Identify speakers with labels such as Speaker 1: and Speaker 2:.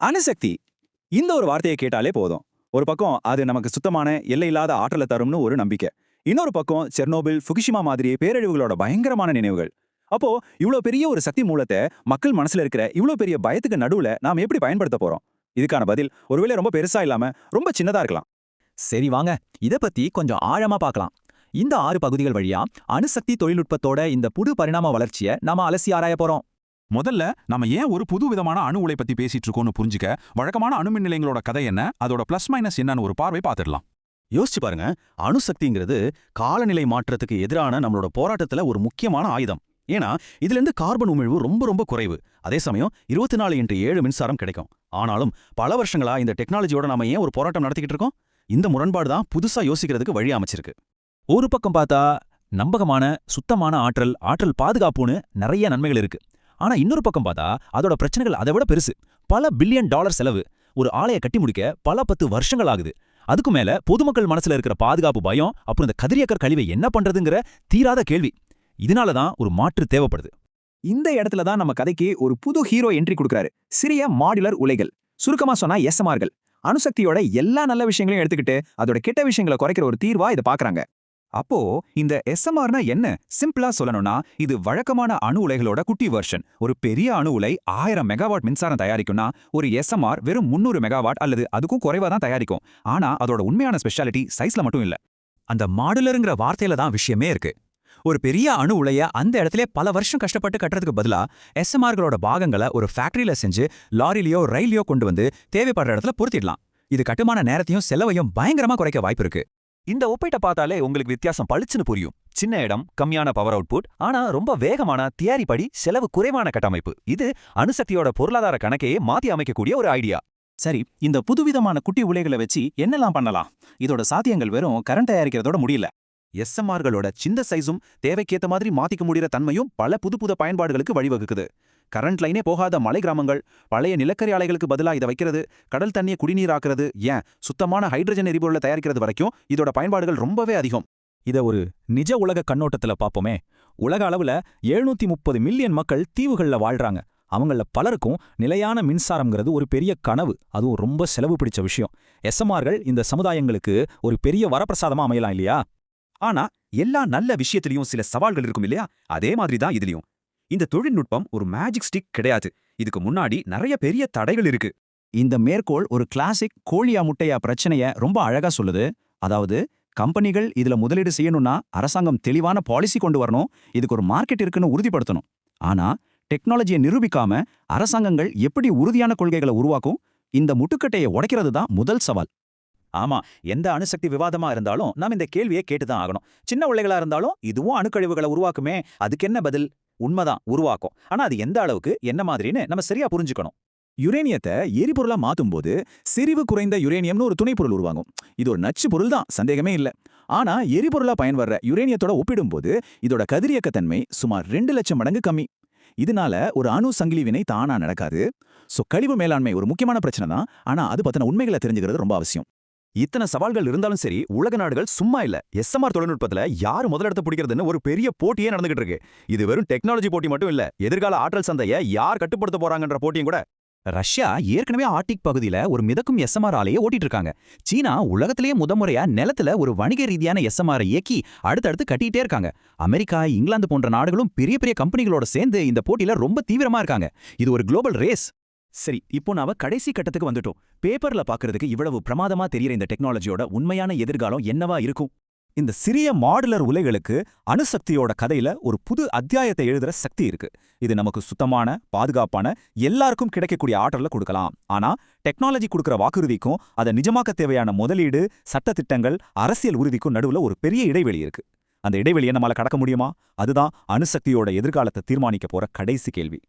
Speaker 1: அணுசக்தி இந்த ஒரு வார்த்தையை கேட்டாலே போதும். ஒரு பக்கம் அது நமக்கு சுத்தமான எல்லையில்லாத ஆற்றலை தரும்னு ஒரு நம்பிக்கை. இன்னொரு பக்கம் செர்னோபில், ஃபுகுஷிமா மாதிரி பேரழிவுகளோட பயங்கரமான நினைவுகள். அப்போ இவ்ளோ பெரிய ஒரு சக்தி மூலத்தை மக்கள் மனசுல இருக்கிற இவ்ளோ பெரிய பயத்துக்கு நடுவுல நாம எப்படி பயன்படுத்த போறோம்? இதுக்கான பதில் ஒருவேளை ரொம்ப பெருசா இல்லாம ரொம்ப சின்னதா இருக்கலாம்.
Speaker 2: சரி வாங்க, இத பத்தி கொஞ்சம் ஆழமா பார்க்கலாம். இந்த 6 பகுதிகள் வழியா அணுசக்தி தொழில்நுட்பத்தோட இந்த புது பரிணாம வளர்ச்சிய நாம அலசி ஆராய போறோம்.
Speaker 3: முதல்ல நம்ம ஏன் ஒரு புது விதமான அணு உலை பத்தி பேசிட்டு இருக்கோம்னு புரிஞ்சுக்க வழக்கமான அணுமின் நிலையங்களோட கதை என்ன, அதோட பிளஸ் மைனஸ் என்னன்னு ஒரு பார்வை பார்த்துடலாம்.
Speaker 4: யோசிச்சு பாருங்க, அணுசக்திங்கிறது காலநிலை மாற்றத்துக்கு எதிரான நம்மளோட போராட்டத்துல ஒரு முக்கியமான ஆயுதம். ஏன்னா இதுல இருந்து கார்பன் உமிழ்வு ரொம்ப ரொம்ப குறைவு. அதே சமயம் 24x7 மின்சாரம் கிடைக்கும். ஆனாலும் பல வருஷங்களா இந்த டெக்னாலஜியோட நாம ஏன் ஒரு போராட்டம் நடத்திக்கிட்டு இருக்கோம்? இந்த முரண்பாடு தான் புதுசா யோசிக்கிறதுக்கு வழி அமைச்சிருக்கு.
Speaker 2: ஒரு பக்கம் பார்த்தா நம்பகமான சுத்தமான ஆற்றல் பாதுகாப்புன்னு நிறைய நன்மைகள் இருக்கு. ஆனா இன்னொரு பக்கம் பார்த்தா அதோட பிரச்சனைகள் அதை விட பெருசு. பல பில்லியன் டாலர் செலவு, ஒரு ஆலையை கட்டி முடிக்க பல 10 வருஷங்கள் ஆகுது. அதுக்கு மேல பொதுமக்கள் மனசுல இருக்கிற பாதுகாப்பு பயம், அப்புறம் இந்த கதிரியக்கர் கழிவை என்ன பண்றதுங்கிற தீராத கேள்வி. இதனால தான் ஒரு மாற்று தேவைப்படுது.
Speaker 1: இந்த இடத்துல தான் நம்ம கதைக்கு ஒரு புது ஹீரோ என்ட்ரி கொடுக்கறாரு. சிறிய மாடுலர் உலைகள், சுருக்கமா சொன்னா எஸ்எம்ஆர்கள். அணுசக்தியோட எல்லா நல்ல விஷயங்களையும் எடுத்துக்கிட்டு அதோட கெட்ட விஷயங்களை குறைக்கிற ஒரு தீர்வா இதை பாக்குறாங்க. அப்போ இந்த எஸ்எம்ஆர்னா என்ன? சிம்பிளா சொல்லணும்னா இது வழக்கமான அணு உலைகளோட குட்டி வெர்ஷன். ஒரு பெரிய அணு உலை 1000 மெகாவாட் மின்சாரம் தயாரிக்கும்னா ஒரு எஸ்எம்ஆர் வெறும் 300 மெகாவாட் அல்லது அதுக்கும் குறைவா தான் தயாரிக்கும். ஆனா அதோட உண்மையான ஸ்பெஷாலிட்டி சைஸ்ல மட்டும் இல்ல.
Speaker 2: அந்த மாடுலருங்கிற வார்த்தையில தான் விஷயமே இருக்கு. ஒரு பெரிய அணு உலைய அந்த இடத்துல பல வருஷம் கஷ்டப்பட்டு கட்டுறதுக்கு பதிலா எஸ்எம்ஆர்களோட பாகங்களை ஒரு ஃபேக்டரியில செஞ்சு லாரிலியோ ரயிலையோ கொண்டு வந்து தேவைப்படுற இடத்துல பொருத்திடலாம். இது கட்டுமான நேரத்தையும் செலவையும் பயங்கரமா குறைக்க வாய்ப்பு இருக்கு. இந்த ஒப்பீட்ட பார்த்தாலே உங்களுக்கு வித்தியாசம் பளிச்சுன்னு புரியும். சின்ன இடம், கம்மியான பவர் அவுட்புட், ஆனா ரொம்ப வேகமான தியாரிப்படி செலவு குறைவான கட்டமைப்பு. இது அணுசக்தியோட பொருளாதார கணக்கையே மாத்தி அமைக்கக்கூடிய ஒரு ஐடியா.
Speaker 1: சரி, இந்த புதுவிதமான குட்டி உலைகளை வச்சு என்னெல்லாம் பண்ணலாம்? இதோட சாத்தியங்கள் வெறும் கரண்ட் தயாரிக்கிறதோட முடியல.
Speaker 4: எஸ்எம்ஆர்களோட சின்ன சைஸும் தேவைக்கேத்த மாதிரி மாத்திக்க முடிகிற தன்மையும் பல புது பயன்பாடுகளுக்கு வழிவகுக்குது. கரண்ட் லைனே போகாத மலை கிராமங்கள், பழைய நிலக்கரி ஆலைகளுக்கு பதிலா இதை வைக்கிறது, கடல் தண்ணியை குடிநீராக்குறது, ஏன் சுத்தமான ஹைட்ரஜன் எரிபொருளை தயாரிக்கிறது வரைக்கும் இதோட பயன்பாடுகள் ரொம்பவே அதிகம்.
Speaker 2: இத ஒரு நிஜ உலக கண்ணோட்டத்துல பாப்போமே. உலக அளவுல 730 மில்லியன் மக்கள் தீவுகள்ல வாழ்றாங்க. அவங்கள பலருக்கும் நிலையான மின்சாரம்ங்கிறது ஒரு பெரிய கனவு. அதுவும் ரொம்ப செலவு பிடிச்ச விஷயம். எஸ்எம்ஆர்கள் இந்த சமுதாயங்களுக்கு ஒரு பெரிய வரப்பிரசாதமா அமையலாம் இல்லையா?
Speaker 1: ஆனா எல்லா நல்ல விஷயத்திலயும் சில சவால்கள் இருக்கும் இல்லையா? அதே மாதிரி தான் இதுலயும். இந்த தொழில்நுட்பம் ஒரு மேஜிக் ஸ்டிக் கிடையாது. இதுக்கு முன்னாடி நிறைய பெரிய தடைகள் இருக்கு. இந்த மேற்கோள் ஒரு கிளாசிக் கோழியா முட்டையா பிரச்சனைய ரொம்ப அழகா சொல்லுது. அதாவது கம்பெனிகள் இதுல முதலீடு செய்யணும்னா அரசாங்கம் தெளிவான பாலிசி கொண்டு வரணும், இதுக்கு ஒரு மார்க்கெட் இருக்குன்னு உறுதிப்படுத்தணும். ஆனா டெக்னாலஜியை நிரூபிக்காம அரசாங்கங்கள் எப்படி உறுதியான கொள்கைகளை உருவாக்கும்? இந்த முட்டுக்கட்டையை உடைக்கிறது தான் முதல் சவால்.
Speaker 2: ஆமா, எந்த அணுசக்தி விவாதமா இருந்தாலும் நாம் இந்த கேள்வியை கேட்டுதான் ஆகணும். சின்ன உலைகளா இருந்தாலும் இதுவும் அணுக்கழிவுகளை உருவாக்குமே, அதுக்கு என்ன பதில்? உண்மைதான், உருவாக்கும். ஆனா அது எந்த அளவுக்கு, என்ன மாதிரின்னு நம்ம சரியா புரிஞ்சுக்கணும்.
Speaker 1: யுரேனியத்தை எரிபொருளா மாத்தும்போது செறிவு குறைந்த யுரேனியம்னு ஒரு துணைப்பொருள் உருவாகும். இது ஒரு நச்சு பொருள் தான், சந்தேகமே இல்ல. ஆனா எரிபொருளா பயன்படுற யுரேனியத்தோட ஒப்பிடும்போது இதோட கதிரியக்கத்தன்மை சுமார் 2 லட்சம் மடங்கு கம்மி. இதனால ஒரு அணு சங்கிலி வினை தானா நடக்காது. கழிவு மேலாண்மை ஒரு முக்கியமான பிரச்சனை தான். ஆனா அது பத்தின உண்மைகளை தெரிஞ்சுக்கிறது ரொம்ப அவசியம்.
Speaker 4: இத்தனை சவால்கள் இருந்தாலும் சரி, உலக நாடுகள் சும்மா இல்ல. எஸ்எம்ஆர் தொழில்நுட்பத்துல யாரு முதலிடத்தை பிடிக்கிறதுன்னு ஒரு பெரிய போட்டியே நடந்துகிட்டு இருக்கு. இது வெறும் டெக்னாலஜி போட்டி மட்டும் இல்ல, எதிர்கால ஆற்றல் சந்தையை யார் கட்டுப்படுத்த போறாங்கன்ற போட்டியும் கூட.
Speaker 2: ரஷ்யா ஏற்கனவே ஆர்டிக் பகுதியில ஒரு மிதக்கும் எஸ்எம்ஆர் ஆலையை ஓட்டிட்டு இருக்காங்க. சீனா உலகத்திலேயே முதன்முறையா நிலத்துல ஒரு வணிக ரீதியான எஸ்எம்ஆரை இயக்கி அடுத்தடுத்து கட்டிட்டே இருக்காங்க. அமெரிக்கா, இங்கிலாந்து போன்ற நாடுகளும் பெரிய பெரிய கம்பெனிகளோட சேர்ந்து இந்த போட்டியில ரொம்ப தீவிரமா இருக்காங்க. இது ஒரு குளோபல் ரேஸ்.
Speaker 1: சரி, இப்போ நாம கடைசி கட்டத்துக்கு வந்துட்டோம். பேப்பர்ல பாக்குறதுக்கு இவ்வளவு பிரமாதமா தெரியற இந்த டெக்னாலஜியோட உண்மையான எதிர்காலம் என்னவா இருக்கும்? இந்த சிறிய மாடுலர் உலைகளுக்கு அணுசக்தியோட கதையில ஒரு புது அத்தியாயத்தை எழுதுற சக்தி இருக்கு. இது நமக்கு சுத்தமான, பாதுகாப்பான, எல்லாருக்கும் கிடைக்கக்கூடிய ஆற்றலை கொடுக்கலாம். ஆனா டெக்னாலஜி கொடுக்கிற வாக்குறுதிக்கும் அதை நிஜமாக்க தேவையான முதலீடு, சட்டத்திட்டங்கள், அரசியல் உறுதிக்கும் நடுவுல ஒரு பெரிய இடைவெளி இருக்கு. அந்த இடைவெளியை நம்மால கடக்க முடியுமா? அதுதான் அணுசக்தியோட எதிர்காலத்தை தீர்மானிக்க போற கடைசி கேள்வி.